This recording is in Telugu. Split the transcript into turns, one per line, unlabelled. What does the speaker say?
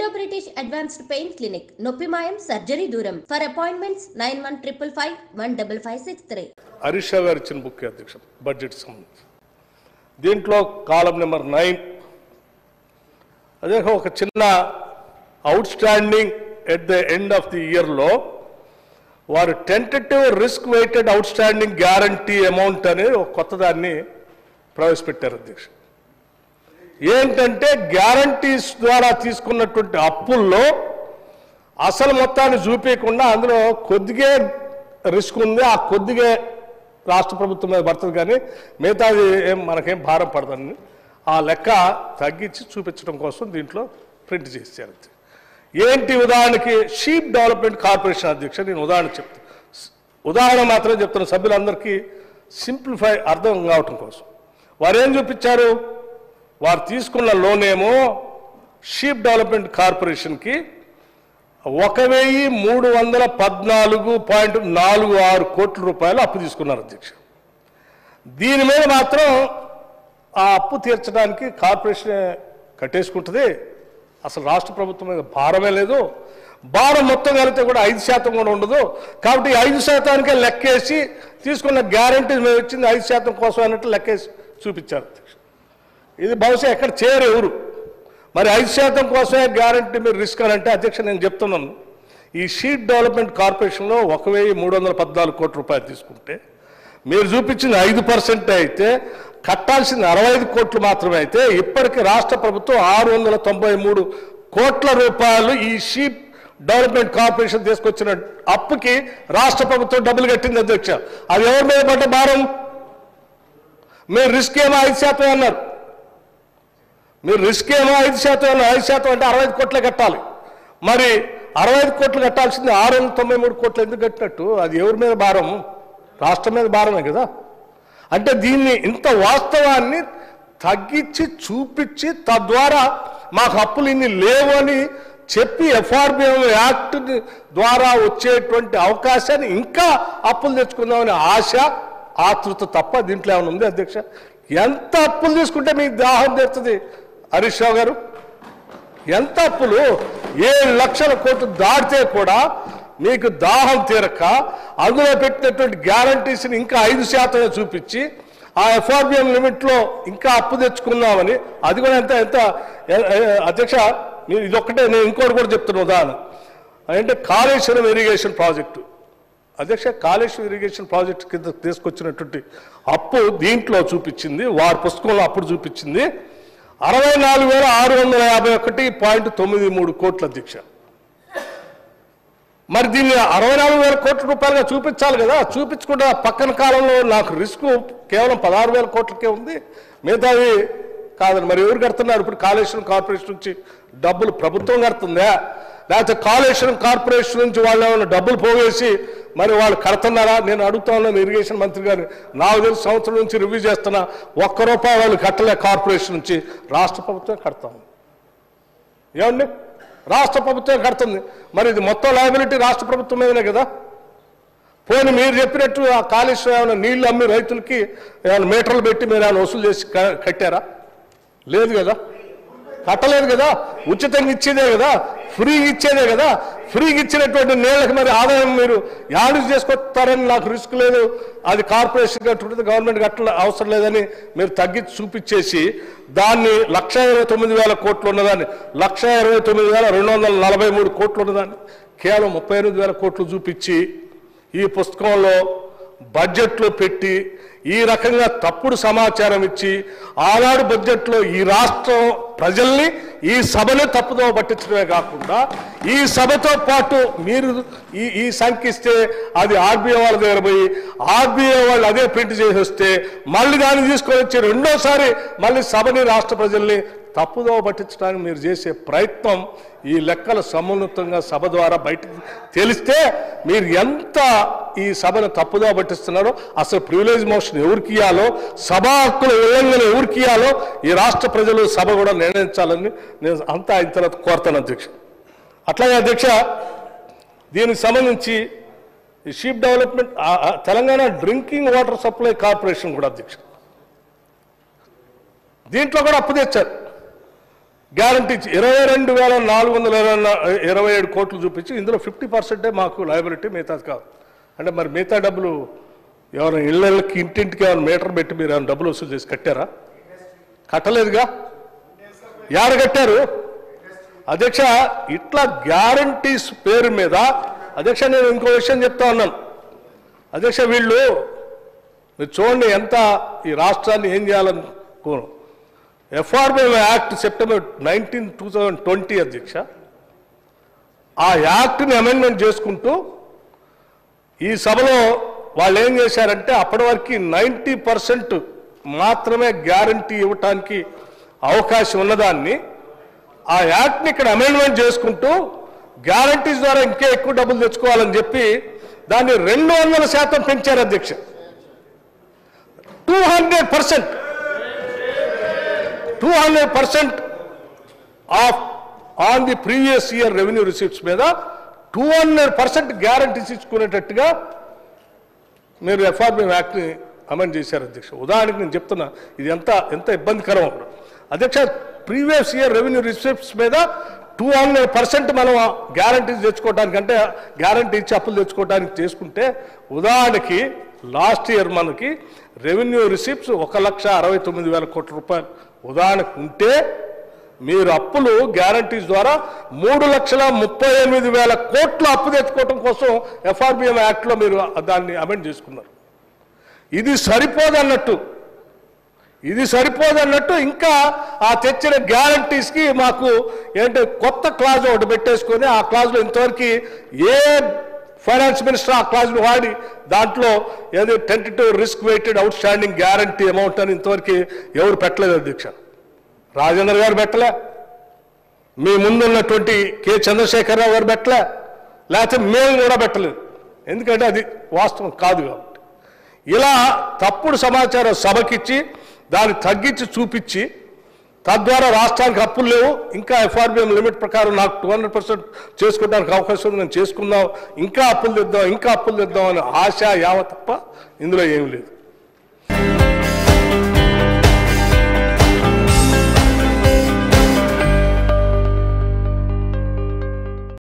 Indo British advanced pain clinic నొప్పిమాయం సర్జరీ దూరం ఫర్ అపాయింట్మెంట్స్ 9155515563
హరీష్ రావు గారు ఇచ్చిన బుక్ అధ్యక్ష బడ్జెట్ సంబంధించి దీంట్లో కాలం నెంబర్ 9 అదే ఒక చిన్న outstanding at the end of the ఇయర్లో వారు tentative risk weighted outstanding guarantee amount అనే ఒక కొత్త దాన్ని ప్రవేశపెట్టారు అధ్యక్ష. ఏంటంటే గ్యారంటీస్ ద్వారా తీసుకున్నటువంటి అప్పుల్లో అసలు మొత్తాన్ని చూపించకుండా అందులో కొద్దిగా రిస్క్ ఉంది, ఆ కొద్దిగా రాష్ట్ర ప్రభుత్వం మీద పడుతుంది, కానీ మిగతాది మనకేం భారం పడదని ఆ లెక్క తగ్గించి చూపించడం కోసం దీంట్లో ప్రింట్ చేశారు. ఏంటి ఉదాహరణకి షీప్ డెవలప్మెంట్ కార్పొరేషన్ అధ్యక్ష, నేను ఉదాహరణ మాత్రమే చెప్తున్నా సభ్యులందరికీ సింప్లిఫై అర్థం కావటం కోసం. వారు ఏం చూపించారు, వారు తీసుకున్న లోన్ ఏమో షీప్ డెవలప్మెంట్ కార్పొరేషన్కి 1314.46 కోట్ల రూపాయలు అప్పు తీసుకున్నారు అధ్యక్ష. దీని మీద మాత్రం ఆ అప్పు తీర్చడానికి కార్పొరేషన్ కట్టేసుకుంటుంది, అసలు రాష్ట్ర ప్రభుత్వం మీద భారమే లేదు, భారం మొత్తం కలిపితే కూడా 5% కూడా ఉండదు, కాబట్టి 5%కే లెక్కేసి తీసుకున్న గ్యారంటీ మేము ఇచ్చింది 5% కోసం అన్నట్టు లెక్కేసి చూపించారు అధ్యక్ష. ఇది బహుశా ఎక్కడ చేయరు ఎవరు, మరి 5% కోసమే గ్యారంటీ మీరు రిస్క్ అని అంటే అధ్యక్ష నేను చెప్తున్నాను, ఈ షీప్ డెవలప్మెంట్ కార్పొరేషన్లో 1314 కోట్ల రూపాయలు తీసుకుంటే మీరు చూపించింది 5% అయితే కట్టాల్సింది 65 కోట్లు మాత్రమే అయితే ఇప్పటికీ రాష్ట్ర ప్రభుత్వం 693 కోట్ల రూపాయలు ఈ షీప్ డెవలప్మెంట్ కార్పొరేషన్ తీసుకొచ్చిన అప్పుకి రాష్ట్ర ప్రభుత్వం డబ్బులు కట్టింది అధ్యక్ష. అది ఎవరి మీద పడ్డ భారం? మీరు రిస్క్ ఏమో 5% అన్నారు, మీరు రిస్క్ ఏమో 5% అన్నారు, 5% అంటే 65 కోట్లే కట్టాలి, మరి 65 కోట్లు కట్టాల్సింది 693 కోట్లు ఎందుకు కట్టినట్టు? అది ఎవరి మీద భారం? రాష్ట్రం మీద భారమే కదా. అంటే దీన్ని ఇంత వాస్తవాన్ని తగ్గించి చూపించి తద్వారా మాకు అప్పులు ఇన్ని లేవు అని చెప్పి ఎఫ్ఆర్బిఎం యాక్ట్ ద్వారా వచ్చేటువంటి అవకాశాన్ని ఇంకా అప్పులు తెచ్చుకుందామని ఆశ ఆతృత తప్ప దీంట్లో ఏమైనా ఉంది అధ్యక్ష? ఎంత అప్పులు తీసుకుంటే మీకు దాహం తెస్తుంది హరీష్ రావు గారు? ఎంత అప్పులు? 7 లక్షల కోట్లు దాటితే కూడా మీకు దాహం తీరక అందులో పెట్టినటువంటి గ్యారంటీస్ని ఇంకా 5% చూపించి ఆ ఎఫ్ఆర్బిఎం లిమిట్లో ఇంకా అప్పు తెచ్చుకుందామని, అది కూడా ఎంత అధ్యక్ష ఇదొక్కటే. నేను ఇంకోటి కూడా చెప్తున్నా ఉదాహరణ అంటే కాళేశ్వరం ఇరిగేషన్ ప్రాజెక్టు అధ్యక్ష. కాళేశ్వరం ఇరిగేషన్ ప్రాజెక్టు కింద తీసుకొచ్చినటువంటి అప్పు దీంట్లో చూపించింది, వారి పుస్తకంలో అప్పుడు చూపించింది 64,651.93 కోట్ల అధ్యక్ష. మరి దీన్ని 64,000 కోట్ల రూపాయలుగా చూపించాలి కదా, చూపించకుండా పక్కన కాలంలో నాకు రిస్క్ కేవలం 16,000 కోట్లకే ఉంది, మిగతావి కాదని మరి ఎవరు కడుతున్నారు? ఇప్పుడు కాళేశ్వరం కార్పొరేషన్ నుంచి డబ్బులు ప్రభుత్వం కడుతుందా, లేకపోతే కాళేశ్వరం కార్పొరేషన్ నుంచి వాళ్ళు ఏమైనా డబ్బులు పోగేసి మరి వాళ్ళు కడుతున్నారా? నేను అడుగుతా ఉన్నాను ఇరిగేషన్ మంత్రి గారిని, నాకు తెలిసి సంవత్సరం నుంచి రివ్యూ చేస్తున్నా, ₹1 వాళ్ళు కట్టలే కార్పొరేషన్ నుంచి, రాష్ట్ర ప్రభుత్వం కడతాము. ఏమండి, రాష్ట్ర ప్రభుత్వం కడుతుంది, మరి ఇది మొత్తం లయబిలిటీ రాష్ట్ర ప్రభుత్వం మీదనే కదా. పోనీ మీరు చెప్పినట్టు ఆ కాళేశ్వరం ఏమైనా నీళ్లు అమ్మి రైతులకి ఏమైనా మీటర్లు పెట్టి మీరు ఏమైనా వసూలు చేసి కట్టారా? లేదు కదా, కట్టలేదు కదా. ఉచితంగా ఇచ్చేదే కదా, ఫ్రీగా ఇచ్చేదే కదా. ఫ్రీగా ఇచ్చినటువంటి నీళ్ళకి మరి ఆదాయం మీరు యాడ్ చేసుకొస్తారని నాకు రిస్క్ లేదు, అది కార్పొరేషన్ కట్టుకుంటుంది, గవర్నమెంట్ కట్ట అవసరం లేదని మీరు తగ్గించి చూపించేసి దాన్ని 1,29,000 కోట్లు ఉన్నదాన్ని 1,29,243 కోట్లు ఉన్నదాన్ని కేవలం 38,000 కోట్లు చూపించి ఈ పుస్తకంలో బడ్జెట్లో పెట్టి ఈ రకంగా తప్పుడు సమాచారం ఇచ్చి ఆనాడు బడ్జెట్లో ఈ రాష్ట్రం ప్రజల్ని ఈ సభని తప్పుదో పట్టించడమే కాకుండా ఈ సభతో పాటు మీరు ఈ సంఖ్య ఇస్తే అది ఆర్బీఐ వాళ్ళ దగ్గర పోయి ఆర్బీఐ వాళ్ళు అదే ప్రింట్ చేసి వస్తే మళ్ళీ దాన్ని తీసుకొని వచ్చి రెండోసారి మళ్ళీ సభని రాష్ట్ర ప్రజల్ని తప్పుదో పట్టించడానికి మీరు చేసే ప్రయత్నం ఈ లెక్కల సమున్నతంగా సభ ద్వారా బయటకు తెలిస్తే మీరు ఎంత ఈ సభను తప్పుదో పట్టిస్తున్నారో, అసలు ప్రివిలేజ్ మోషన్ ఎవరికి ఇవ్వాలో, సభా హక్కుల ఉల్లంఘన ఎవరికి ఇవ్వాలో ఈ రాష్ట్ర ప్రజలు సభ కూడా నిర్ణయించాలని నేను అంతా అయిన తర్వాత కోరుతాను అధ్యక్ష. అట్లాగే అధ్యక్ష దీనికి సంబంధించి ఈ sheep development Telangana drinking water supply corporation కూడా అధ్యక్ష దీంట్లో కూడా అప్పు తెచ్చారు. గ్యారంటీ 22,427 కోట్లు చూపించి ఇందులో 50% మాకు లయబిలిటీ, మిగతాది కాదు. అంటే మరి మిగతా డబ్బులు ఎవరైనా ఇళ్ళకి ఇంటింటికి ఏమైనా మీటర్ పెట్టి మీరు ఏమైనా డబ్బులు వసూలు చేసి కట్టారా? కట్టలేదుగా. యారు కట్టారు అధ్యక్ష? ఇట్లా గ్యారంటీస్ పేరు మీద అధ్యక్ష నేను ఇంకో విషయం చెప్తా ఉన్నాను అధ్యక్ష. వీళ్ళు మీరు చూడండి ఎంత ఈ రాష్ట్రాన్ని ఏం చేయాలనుకోను. FRBM యాక్ట్ సెప్టెంబర్ 19, 2020 అధ్యక్ష. ఆ యాక్ట్ని అమెండ్మెంట్ చేసుకుంటూ ఈ సభలో వాళ్ళు ఏం చేశారంటే అప్పటి వరకు 90% మాత్రమే గ్యారంటీ ఇవ్వటానికి అవకాశం ఉన్నదాన్ని ఆ యాక్ట్ని ఇక్కడ అమెండ్మెంట్ చేసుకుంటూ గ్యారంటీస్ ద్వారా ఇంకా ఎక్కువ డబ్బులు తెచ్చుకోవాలని చెప్పి దాన్ని 200% పెంచారు అధ్యక్ష. 200% of on the previous year revenue receipts మీద 200% గ్యారంటీస్ ఇచ్చుకునేటట్టుగా మీరు FRBM యాక్ట్ని అమెండ్ చేశారు అధ్యక్ష. ఉదాహరణకి నేను చెప్తున్నా ఇది ఎంత ఇబ్బందికరం అధ్యక్ష. ప్రీవియస్ ఇయర్ రెవెన్యూ రిసిప్ట్స్ మీద 200% మనం గ్యారంటీస్ తెచ్చుకోవడానికి, అంటే గ్యారంటీ ఇచ్చి అప్పులు తెచ్చుకోవడానికి చేసుకుంటే, ఉదాహరణకి లాస్ట్ ఇయర్ మనకి రెవెన్యూ రిసిప్ట్స్ 1,69,000 కోట్ల రూపాయలు ఉదాహరణకు ఉంటే మీరు అప్పులు గ్యారంటీస్ ద్వారా 3,38,000 కోట్ల అప్పు తెచ్చుకోవడం కోసం FRBM యాక్ట్లో మీరు దాన్ని అమెండ్ చేసుకున్నారు. ఇది సరిపోదన్నట్టు ఇంకా ఆ తెచ్చిన గ్యారంటీస్కి మాకు ఏంటంటే కొత్త క్లాజ్ ఒకటి పెట్టేసుకొని ఆ క్లాజ్లో ఇంతవరకు ఏ ఫైనాన్స్ మినిస్టర్ ఆ క్లాజ్ను వాడి దాంట్లో ఏదో tentative risk weighted outstanding guarantee amount అని ఇంతవరకు ఎవరు పెట్టలేదు అధ్యక్ష. రాజేంద్ర గారు పెట్టలే, మీ ముందున్నటువంటి కె చంద్రశేఖరరావు గారు పెట్టలే, లేకపోతే మేము కూడా పెట్టలేదు. ఎందుకంటే అది వాస్తవం కాదు కాబట్టి. ఇలా తప్పుడు సమాచారం సభకిచ్చి దాన్ని తగ్గించి చూపించి తద్వారా రాష్ట్రానికి అప్పులు లేవు, ఇంకా FRBM లిమిట్ ప్రకారం నాకు 200% చేసుకోవడానికి అవకాశం ఉంది, నేను చేసుకుందాం, ఇంకా అప్పులు తెద్దాం అని ఆశ యావ తప్ప ఇందులో ఏమీ లేదు.